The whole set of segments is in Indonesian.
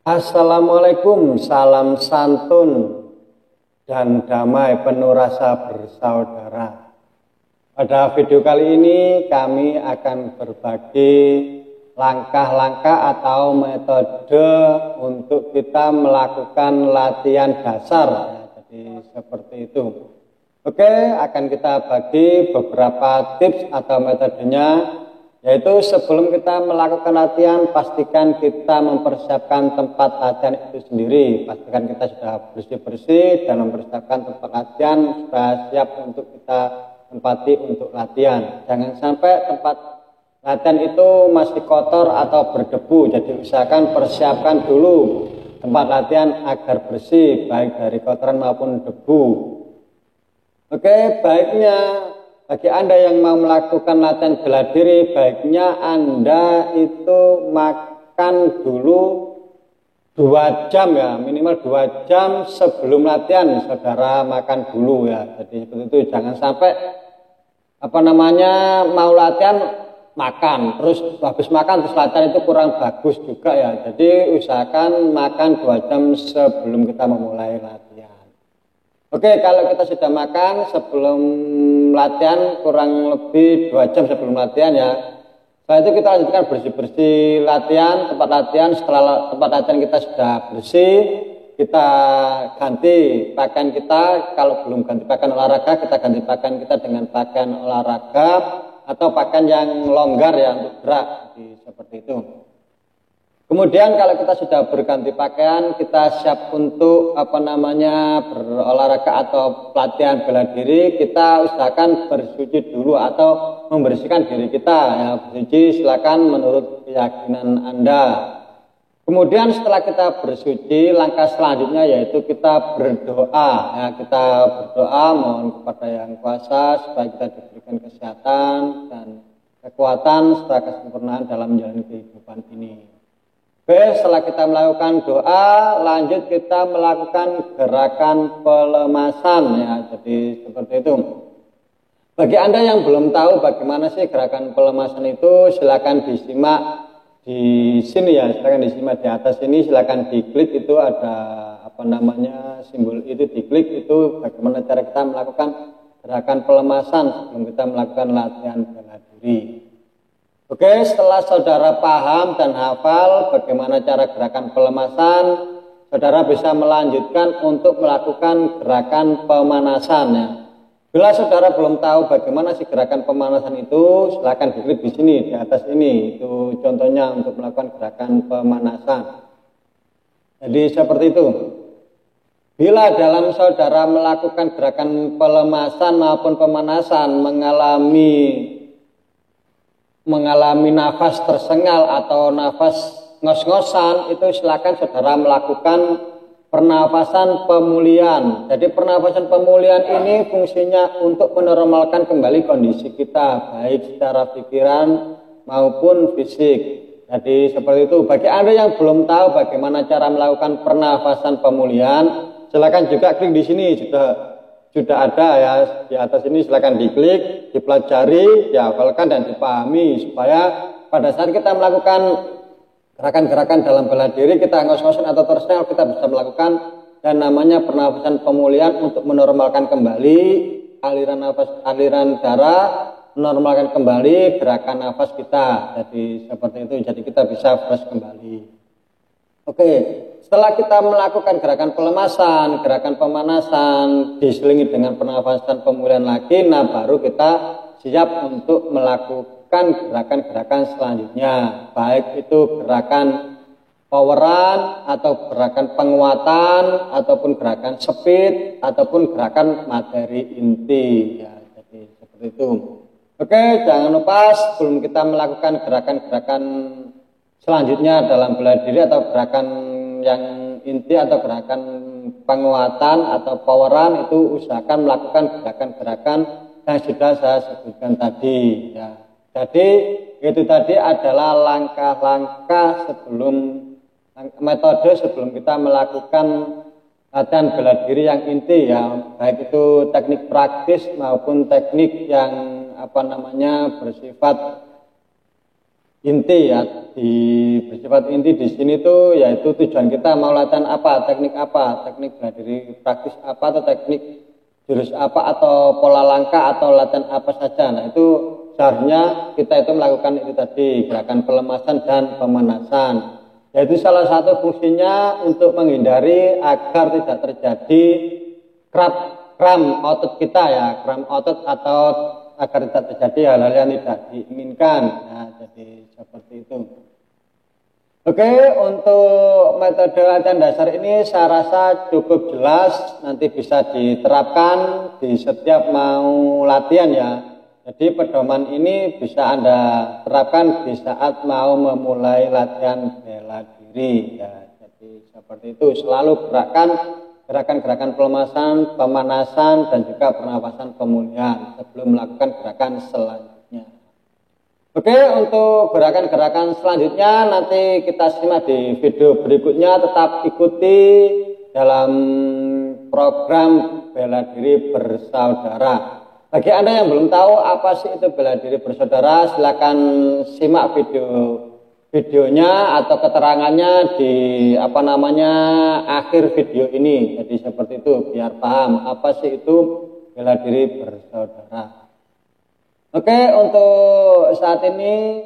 Assalamualaikum, salam santun dan damai penuh rasa bersaudara. Pada video kali ini kami akan berbagi langkah-langkah atau metode untuk kita melakukan latihan dasar. Jadi seperti itu. Oke, akan kita bagi beberapa tips atau metodenya. Yaitu sebelum kita melakukan latihan, pastikan kita mempersiapkan tempat latihan itu sendiri. Pastikan kita sudah bersih-bersih dan mempersiapkan tempat latihan supaya siap untuk kita tempati untuk latihan. Jangan sampai tempat latihan itu masih kotor atau berdebu. Jadi usahakan persiapkan dulu tempat latihan agar bersih, baik dari kotoran maupun debu. Oke, baiknya bagi Anda yang mau melakukan latihan bela diri, baiknya Anda itu makan dulu 2 jam ya, minimal 2 jam sebelum latihan, saudara makan dulu ya. Jadi seperti itu, jangan sampai mau latihan makan, terus habis makan terus latihan itu kurang bagus juga ya. Jadi usahakan makan 2 jam sebelum kita memulai latihan. Oke, kalau kita sudah makan sebelum latihan kurang lebih 2 jam sebelum latihan ya. Setelah itu kita lanjutkan bersih-bersih latihan, tempat latihan. Setelah tempat latihan kita sudah bersih, kita ganti pakaian kita. Kalau belum ganti pakaian olahraga, kita ganti pakaian kita dengan pakaian olahraga atau pakaian yang longgar ya untuk gerak. Jadi seperti itu. Kemudian kalau kita sudah berganti pakaian, kita siap untuk berolahraga atau pelatihan bela diri, kita usahakan bersuci dulu atau membersihkan diri kita ya. Bersuci silakan menurut keyakinan Anda. Kemudian setelah kita bersuci, langkah selanjutnya yaitu kita berdoa ya. Kita berdoa mohon kepada Yang Kuasa supaya kita diberikan kesehatan dan kekuatan serta kesempurnaan dalam menjalani kehidupan ini. Oke, setelah kita melakukan doa, lanjut kita melakukan gerakan pelemasan ya. Jadi seperti itu. Bagi Anda yang belum tahu bagaimana sih gerakan pelemasan itu, silakan disimak di sini ya. Silakan disimak di atas ini, silakan diklik, itu ada simbol itu, diklik itu bagaimana cara kita melakukan gerakan pelemasan sebelum kita melakukan latihan bela diri. Oke, setelah saudara paham dan hafal bagaimana cara gerakan pelemasan, saudara bisa melanjutkan untuk melakukan gerakan pemanasan ya. Bila saudara belum tahu bagaimana sih gerakan pemanasan itu, silakan diklik di sini, di atas ini. Itu contohnya untuk melakukan gerakan pemanasan. Jadi seperti itu. Bila dalam saudara melakukan gerakan pelemasan maupun pemanasan mengalami nafas tersengal atau nafas ngos-ngosan, itu silakan saudara melakukan pernafasan pemulihan. Jadi pernafasan pemulihan ini fungsinya untuk menormalkan kembali kondisi kita, baik secara pikiran maupun fisik. Jadi seperti itu. Bagi Anda yang belum tahu bagaimana cara melakukan pernafasan pemulihan, silakan juga klik di sini, sudah ada ya di atas ini, silakan diklik, dipelajari, dihafalkan dan dipahami supaya pada saat kita melakukan gerakan-gerakan dalam bela diri, kita ngos-ngosan atau tersengal, kita bisa melakukan dan namanya pernafasan pemulihan untuk menormalkan kembali aliran darah, menormalkan kembali gerakan nafas kita. Jadi seperti itu, jadi kita bisa fresh kembali. Oke, setelah kita melakukan gerakan pelemasan, gerakan pemanasan, diselingi dengan pernafasan pemulihan lagi, nah baru kita siap untuk melakukan gerakan-gerakan selanjutnya. Baik itu gerakan poweran, atau gerakan penguatan, ataupun gerakan speed, ataupun gerakan materi inti. Ya, jadi seperti itu. Oke, jangan lupa sebelum kita melakukan gerakan-gerakan selanjutnya dalam bela diri atau gerakan yang inti atau gerakan penguatan atau poweran, itu usahakan melakukan gerakan-gerakan yang sudah saya sebutkan tadi ya. Jadi itu tadi adalah langkah-langkah metode sebelum kita melakukan latihan bela diri yang inti ya, baik itu teknik praktis maupun teknik yang bersifat inti ya, bersifat inti di sini tuh yaitu tujuan kita mau latihan apa, teknik bela diri praktis apa, atau teknik jurus apa, atau pola langkah, atau latihan apa saja. Nah itu seharusnya kita itu melakukan itu tadi, gerakan pelemasan dan pemanasan. Yaitu salah satu fungsinya untuk menghindari agar tidak terjadi kram otot kita ya, kram otot, atau agar tidak terjadi hal-hal yang tidak diinginkan. Nah, jadi seperti itu. Oke, untuk metode latihan dasar ini saya rasa cukup jelas, nanti bisa diterapkan di setiap mau latihan ya. Jadi pedoman ini bisa Anda terapkan di saat mau memulai latihan bela diri ya. Jadi seperti itu, selalu gerakan-gerakan pelemasan, pemanasan, dan juga pernapasan pemulihan sebelum melakukan gerakan selanjutnya. Oke, untuk gerakan-gerakan selanjutnya nanti kita simak di video berikutnya. Tetap ikuti dalam program bela diri bersaudara. Bagi Anda yang belum tahu apa sih itu bela diri bersaudara, silakan simak videonya atau keterangannya di akhir video ini. Jadi seperti itu, biar paham apa sih itu bela diri bersaudara. Oke, untuk saat ini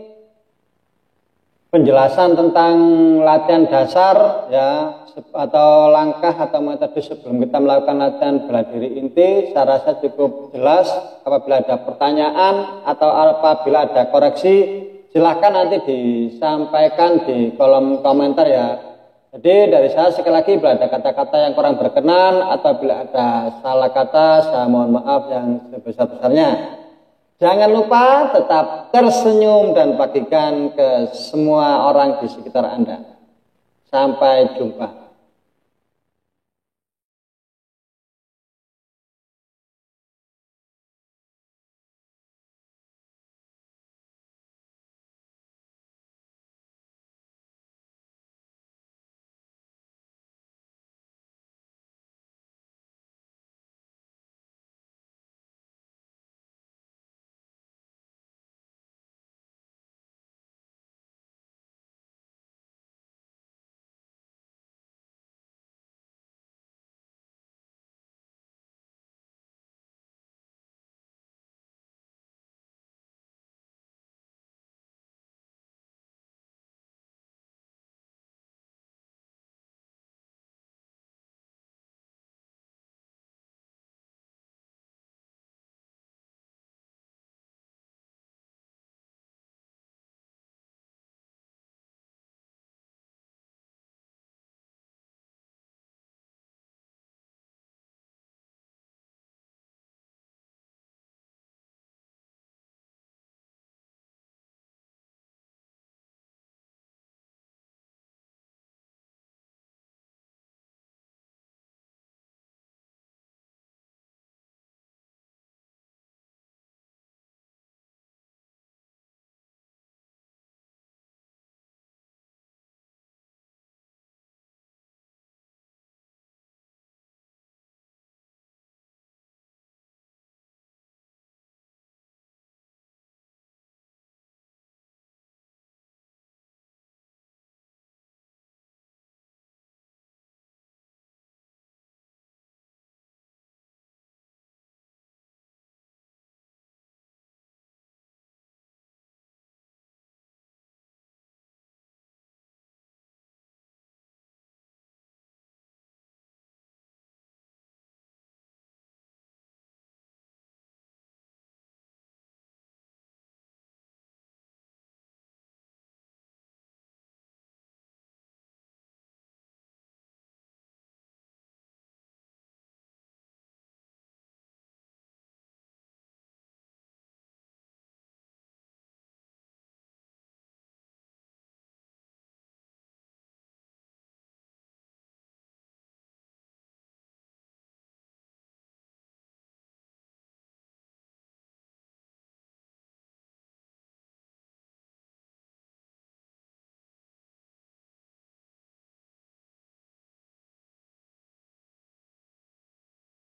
penjelasan tentang latihan dasar ya, atau langkah atau metode sebelum kita melakukan latihan bela diri inti saya rasa cukup jelas. Apabila ada pertanyaan atau apabila ada koreksi, silahkan nanti disampaikan di kolom komentar ya. Jadi dari saya sekali lagi, bila ada kata-kata yang kurang berkenan atau bila ada salah kata, saya mohon maaf yang sebesar-besarnya. Jangan lupa tetap tersenyum dan bagikan ke semua orang di sekitar Anda. Sampai jumpa.